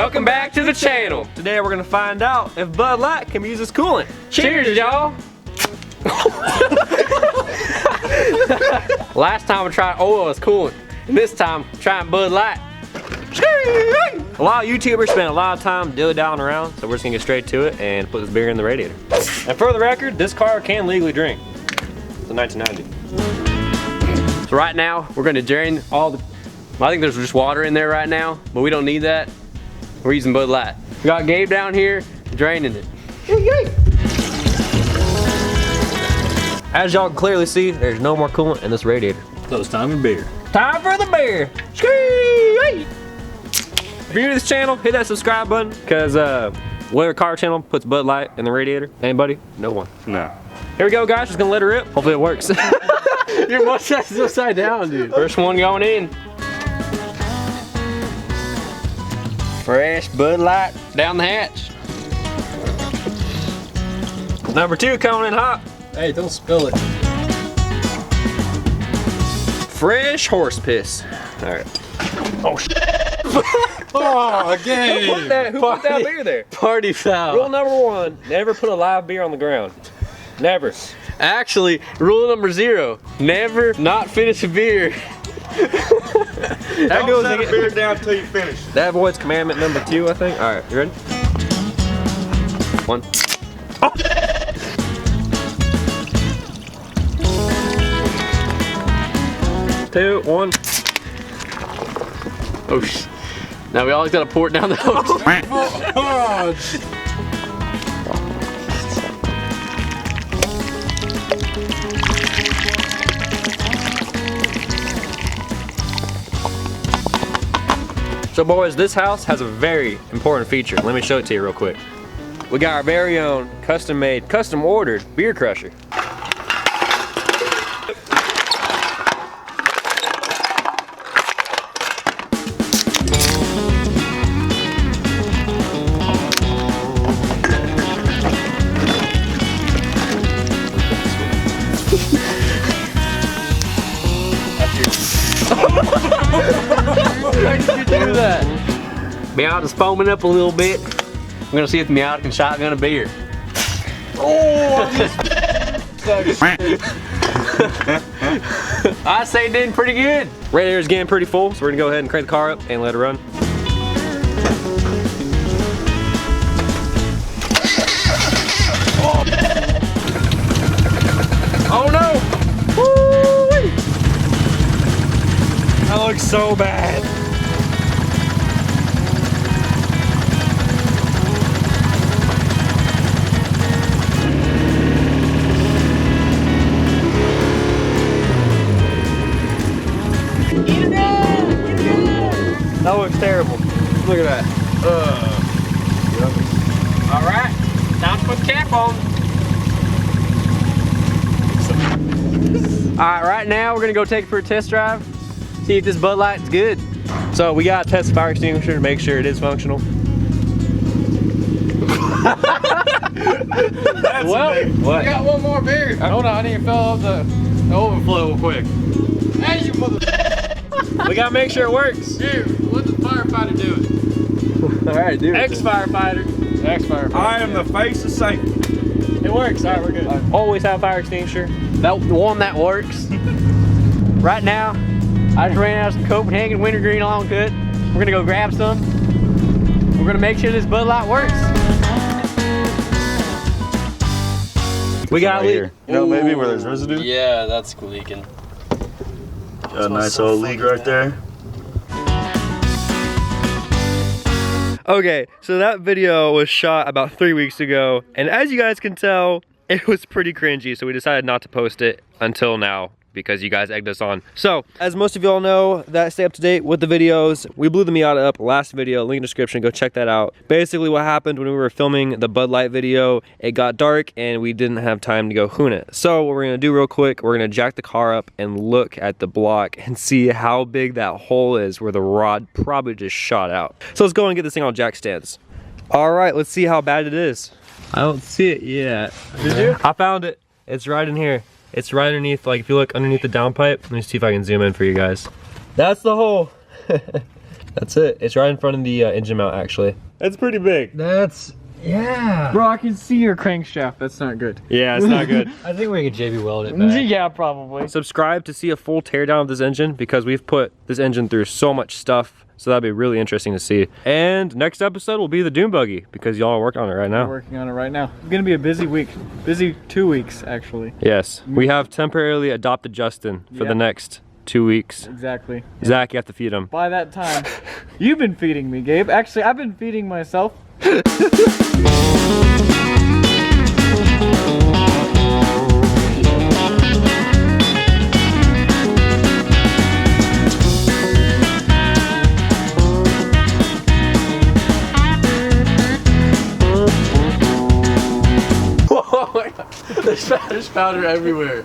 Welcome back to the channel. Today we're gonna find out if Bud Light can be used as coolant. Cheers, y'all. Last time I tried oil as coolant, and this time I'm trying Bud Light. A lot of YouTubers spend a lot of time dilly-dallying around, so we're just gonna get straight to it and put this beer in the radiator. And for the record, this car can legally drink. It's a 1990. So right now, we're gonna drain all the, I think there's just water in there right now, but we don't need that. We're using Bud Light. We got Gabe down here draining it. As y'all can clearly see, there's no more coolant in this radiator. So it's time for beer. Time for the beer. If you're new to this channel, hit that subscribe button, because whatever car channel puts Bud Light in the radiator? Anybody? No one. No. Here we go, guys. Just gonna let her rip. Hopefully it works. Your mustache is upside down, dude. First one going in. Fresh Bud Light down the hatch. Number 2 coming in hot. Hey, don't spill it. Fresh horse piss. All right. Oh shit. Oh, again. Who put that beer there? Party foul. Rule number 1, never put a live beer on the ground. Never. Actually, rule number 0, never not finish a beer. That goes Set a beer down until you finish. That avoids commandment number 2, I think. All right, you ready? 1. Oh. 2, 1. Oh sh. Now we always gotta pour it down the hose. So boys, this house has a very important feature. Let me show it to you real quick. We got our very own custom-made, custom-ordered beer crusher. How did you do that? Meowth is foaming up a little bit. I'm gonna see if Meowth can shotgun a beer. Oh, I say it did pretty good. Radiator's getting pretty full, so we're gonna go ahead and crank the car up and let it run. Oh no! Woo-wee. That looks so bad. That looks terrible. Look at that. All right, time to put the cap on. All right, right now we're gonna go take it for a test drive, see if this Bud Light's good. So we gotta test the fire extinguisher to make sure it is functional. Well, What? I got one more beer. Hold on, I need to fill up the overflow real quick. Hey, you mother. We gotta make sure it works. Here, let the firefighter do it. All right, dude. ex-firefighter. Ex-firefighter. I am the face of safety. It works. All right, we're good. Always have a fire extinguisher. That one that works. Right now, I just ran out of some Copenhagen wintergreen long cut. We're gonna go grab some. We're gonna make sure this Bud Light works. We got Right here. You know, maybe where there's residue. Yeah, that's leaking. Got a nice old leak right there. Okay, so that video was shot about 3 weeks ago, and as you guys can tell, it was pretty cringy, so we decided not to post it until now because you guys egged us on. So, as most of y'all know that stay up to date with the videos, we blew the Miata up last video, link in the description, go check that out. Basically what happened when we were filming the Bud Light video, it got dark and we didn't have time to go hoon it. So what we're gonna do real quick, we're gonna jack the car up and look at the block and see how big that hole is where the rod probably just shot out. So let's go and get this thing on jack stands. All right, let's see how bad it is. I don't see it yet. Did you? I found it. It's right in here. It's right underneath, like if you look underneath the downpipe. Let me see if I can zoom in for you guys. That's the hole. That's it. It's right in front of the engine mount, actually. That's pretty big. That's, yeah. Bro, I can see your crankshaft. That's not good. Yeah, it's not good. I think we can JB weld it back. Yeah, probably. Subscribe to see a full teardown of this engine because we've put this engine through so much stuff. So that'd be really interesting to see. And next episode will be the dune buggy because y'all are working on it right now. We're working on it right now. It's gonna be a busy week. Busy 2 weeks, actually. Yes, we have temporarily adopted Justin for the next 2 weeks. Exactly. Zach, you have to feed him. By that time, you've been feeding me, Gabe. Actually, I've been feeding myself. Oh my god, there's powder everywhere.